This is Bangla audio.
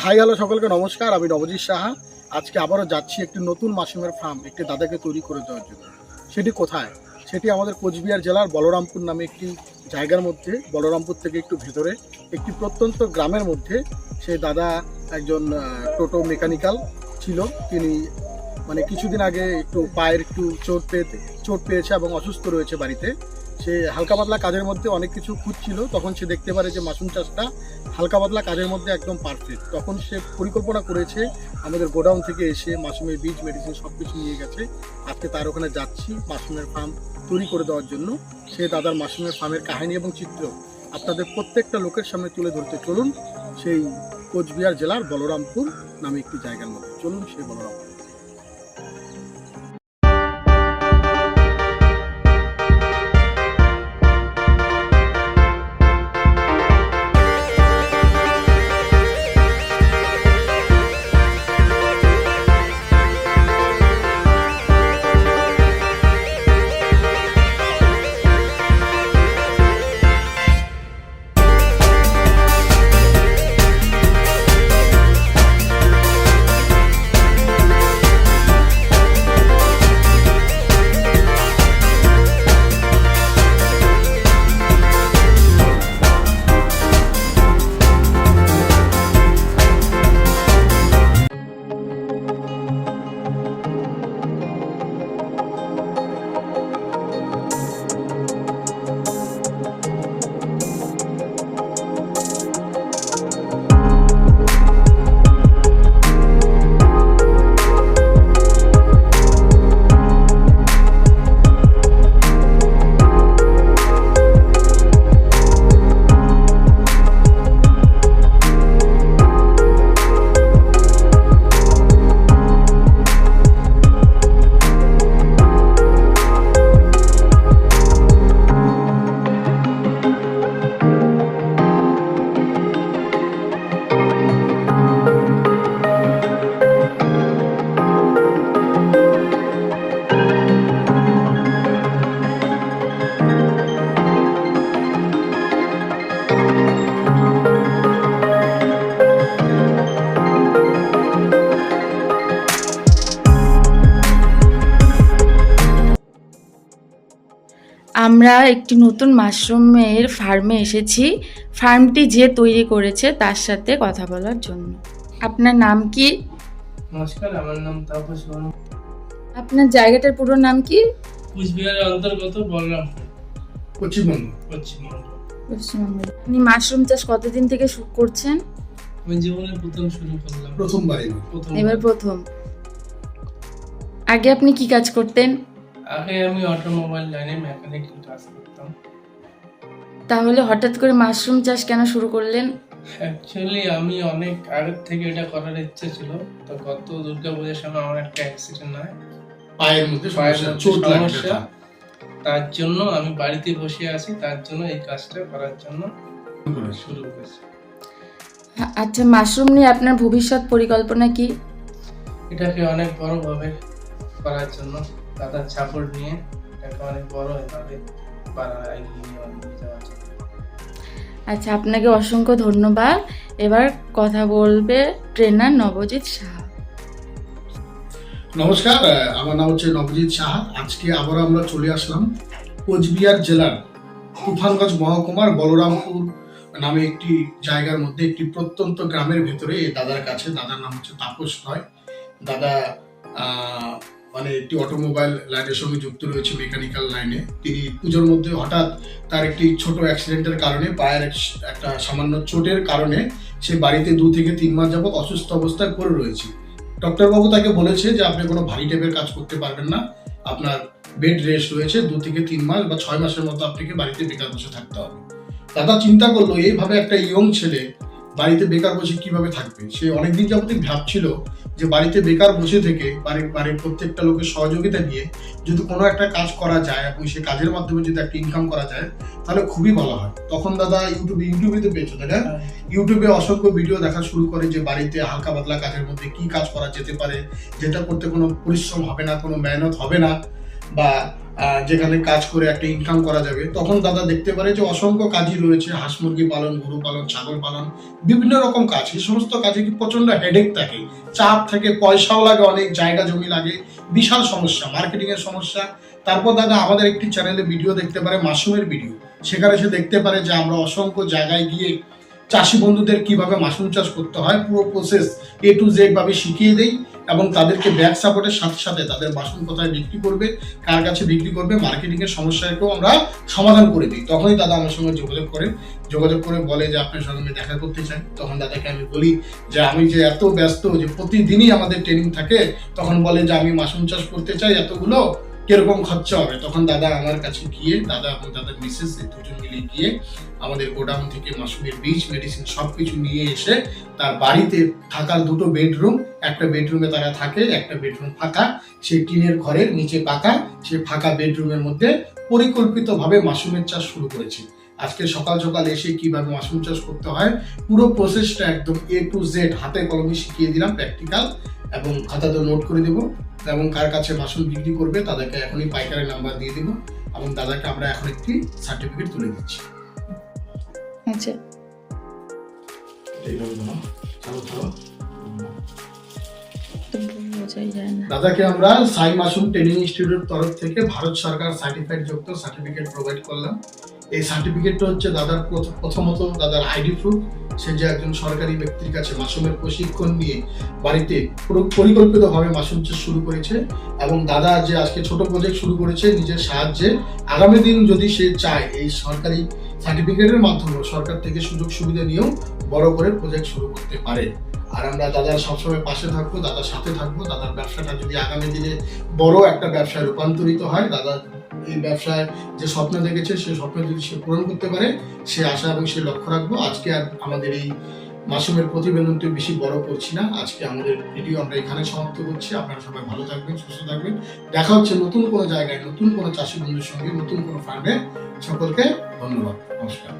হাই হ্যালো সকলকে নমস্কার, আমি নবজিৎ সাহা। আজকে আবারও যাচ্ছি একটি নতুন মাশরুমের ফার্ম একটি দাদাকে তৈরি করে দেওয়ার জন্য। সেটি কোথায়? সেটি আমাদের কোচবিহার জেলার বলরামপুর নামে একটি জায়গার মধ্যে, বলরামপুর থেকে একটু ভেতরে একটি প্রত্যন্ত গ্রামের মধ্যে। সেই দাদা একজন টোটো মেকানিক্যাল ছিল। তিনি কিছুদিন আগে একটু পায়ের একটু চোট পেয়েছে এবং অসুস্থ রয়েছে বাড়িতে। সে হালকা পাতলা কাজের মধ্যে অনেক কিছু খুঁজছিল। তখন সে দেখতে পারে যে মাশরুম চাষটা হালকা পাতলা কাজের মধ্যে একদম পারফেক্ট। তখন সে পরিকল্পনা করেছে আমাদের গোডাউন থেকে এসে মাশরুমের বীজ, মেডিসিন সব কিছু নিয়ে গেছে। আজকে তার ওখানে যাচ্ছি মাশরুমের ফার্ম তৈরি করে দেওয়ার জন্য। সে দাদার মাশরুমের ফার্মের কাহিনী এবং চিত্র আপনাদের প্রত্যেকটা লোকের সামনে তুলে ধরতে চলুন সেই কোচবিহার জেলার বলরামপুর নামে একটি জায়গার মধ্যে। চলুন সেই বলরামপুর। আমরা একটি নতুন মাশরুমের ফার্মে এসেছি। ফার্মটি যে তৈরি করেছে তার সাথে কথা বলার জন্য। আপনার নাম কি? নমস্কার, আমার নাম তাপস বর্মা। আপনার জায়গাটার পুরো নাম কি? কোচবিহারের অন্তর্গত বলরামপুর, পশ্চিমবঙ্গ। পশ্চিমবঙ্গ। আপনি মাশরুম চাষ কতদিন থেকে করছেন? আমি জীবনে প্রথম শুরু করলাম, এবার প্রথম। আগে আপনি কি কাজ করতেন? আগে আমি অটোমোবাইল লাইনে মেকানিক্যাল কাজ করতাম। তাহলে হঠাৎ করে মাশরুম চাষ কেন শুরু করলেন? অ্যাকচুয়ালি আমি অনেক আগের থেকে এটা করার ইচ্ছে ছিল। তো গত দুর্গাপূজার সময় আমার একটা অ্যাক্সিডেন্ট হয়, পায়ের মধ্যে সমস্যা। তার জন্য আমি বাড়িতে বসে আছি, তার জন্য এই কাজটা করার জন্য শুরু করেছি। আচ্ছা, মাশরুম নিয়ে আপনার ভবিষ্যৎ পরিকল্পনা কি? এটাকে অনেক বড়ভাবে করার জন্য দাদার সাপোর্ট নিয়ে এটাকে অনেক বড় এভাবে এগিয়ে নিয়ে যাওয়া যায়। আচ্ছা, আপনাকে অসংখ্য ধন্যবাদ। এবার কথা বলবে ট্রেনার নবজিৎ সাহা। নমস্কার, আমার নাম হচ্ছে নবজিৎ সাহা। আজকে আবার আমরা চলে আসলাম কোচবিহার জেলার তুফানগঞ্জ মহকুমার বলরামপুর নামে একটি জায়গার মধ্যে, একটি প্রত্যন্ত গ্রামের ভেতরে দাদার কাছে। দাদার নাম হচ্ছে তাপস রায়। দাদা একটি অটোমোবাইল লাইনের সঙ্গে যুক্ত রয়েছে, মেকানিক্যাল লাইনে। তিনি পুজোর মধ্যে হঠাৎ তার একটি ছোট অ্যাক্সিডেন্টের কারণে, পায়ের একটা সামান্য চোটের কারণে সে বাড়িতে 2 থেকে 3 মাস যাবৎ অসুস্থ অবস্থায় পড়ে রয়েছে। ডক্টরবাবু তাকে বলেছে যে আপনি কোনো ভারী টাইপের কাজ করতে পারবেন না, আপনার বেড রেস্ট রয়েছে 2 থেকে 3 মাস বা 6 মাসের মতো আপনাকে বাড়িতে বেকার বসে থাকতে হবে। দাদা চিন্তা করলো এইভাবে একটা ইয়ং ছেলে বাড়িতে বেকার বসে কিভাবে থাকবে। সে অনেকদিন যাবতই ভাবছিল যে বাড়িতে বেকার বসে থেকে বাড়ির প্রত্যেকটা লোকের সহযোগিতা নিয়ে যদি কোনো একটা কাজ করা যায় এবং সে কাজের মাধ্যমে যদি একটা ইনকাম করা যায় তাহলে খুবই ভালো হয়। তখন দাদা ইউটিউবে তো পেয়েছো তাই না? ইউটিউবে অসংখ্য ভিডিও দেখা শুরু করে যে বাড়িতে হালকা পাতলা কাজের মধ্যে কি কাজ করা যেতে পারে, যেটা করতে কোনো পরিশ্রম হবে না, কোনো মেহনত হবে না, বা যেখানে কাজ করে একটা ইনকাম করা যাবে। তখন দাদা দেখতে পারে যে অসংখ্য কাজই রয়েছে, হাঁস মুরগি পালন, গরু পালন, ছাগল পালন, বিভিন্ন রকম কাজ। এই সমস্ত কাজে কি প্রচন্ড হেডেক থাকে, চাপ থাকে, পয়সাও লাগে, অনেক জায়গা জমি লাগে, বিশাল সমস্যা, মার্কেটিং এর সমস্যা। তারপর দাদা আমাদের একটি চ্যানেলে ভিডিও দেখতে পারে, মাশরুমের ভিডিও। সেখানে সে দেখতে পারে যে আমরা অসংখ্য জায়গায় গিয়ে চাষি বন্ধুদের কিভাবে মাশরুম চাষ করতে হয় পুরো প্রসেস A to Z ভাবে শিখিয়ে দেই, এবং তাদেরকে ব্যাক সাপোর্টের সাথে সাথে তাদের মাশরুম কোথায় বিক্রি করবে, কার কাছে বিক্রি করবে, মার্কেটিং এর সমস্যাকেও আমরা সমাধান করে দিই। তখনই দাদা আমার সঙ্গে যোগাযোগ করে বলে যে আপনার সঙ্গে আমি দেখা করতে চাই। তখন দাদাকে আমি বলি যে আমি যে এত ব্যস্ত যে প্রতিদিনই আমাদের ট্রেনিং থাকে, তখন বলে যে আমি মাশরুম চাষ করতে চাই, এতগুলো কিরকম খরচা হবে। তখন দাদা আমার কাছে গিয়ে, দাদা এবং দাদার মিসেস দুজন মিলে গিয়ে আমাদের গোডাউন থেকে মাশরুমের বীজ, মেডিসিন সবকিছু নিয়ে এসে তার বাড়িতে থাকার 2টো বেডরুম, একটা বেডরুমে তারা থাকে, একটা বেডরুম ফাঁকা, সেই টিনের ঘরের নিচে পাকা, সেই ফাঁকা বেডরুমের মধ্যে পরিকল্পিতভাবে মাশরুমের চাষ শুরু করেছি। আজকে সকাল সকাল এসে কিভাবে মাশরুম চাষ করতে হয় পুরো প্রসেসটা একদম A to Z হাতে কলমে শিখিয়ে দিলাম, প্র্যাকটিক্যাল, এবং খাতাতে নোট করে দেবো। এবং কার কাছে মাশরুম বিক্রি করবে তাদেরকে এখনই পাইকারের নাম্বার দিয়ে দেবো, এবং দাদাকে আমরা এখন একটি সার্টিফিকেট তুলে দিচ্ছি। আচ্ছা, এইভাবে দাও, চালু করো। তো বোঝাই যায় না। দাদাকে আমরা সাই মাশরুম ট্রেনিং ইনস্টিটিউটের তরফ থেকে ভারত সরকার সার্টিফাইড যুক্ত সার্টিফিকেট প্রোভাইড করলাম। এই সার্টিফিকেটটা হচ্ছে দাদার প্রথমত দাদার আইডি প্রুফ, সে যে একজন সরকারি ব্যক্তির কাছে মাশরুমের প্রশিক্ষণ নিয়ে বাড়িতে পরিকল্পিতভাবে মাশরুম চাষ শুরু করেছে, এবং দাদা যে আজকে ছোট প্রজেক্ট শুরু করেছে নিজের সাহায্যে, আগামী দিন যদি সে চায় এই সরকারি সার্টিফিকেটের মাধ্যমে সরকার থেকে সুযোগ সুবিধা নিয়েও বড় করে প্রজেক্ট শুরু করতে পারে। আর আমরা দাদার সবসময় পাশে থাকবো, দাদার সাথে থাকবো। দাদার ব্যবসাটা যদি আগামী দিনে বড় একটা ব্যবসায় রূপান্তরিত হয়, দাদা এই ব্যবসায় যে স্বপ্ন দেখেছে সে স্বপ্ন যদি সে পূরণ করতে পারে, সে আশা এবং সে লক্ষ্য রাখবো। আজকে আর আমাদের এই মাশরুমের প্রতিবেদনটি বেশি বড় করছি না, আজকে আমাদের ভিডিও আমরা এখানে সমাপ্ত করছি। আপনারা সবাই ভালো থাকবেন, সুস্থ থাকবেন। দেখা হচ্ছে নতুন কোনো জায়গায়, নতুন কোনো চাষি বন্ধুর সঙ্গে, নতুন কোনো ফার্মে। সকলকে ধন্যবাদ, নমস্কার।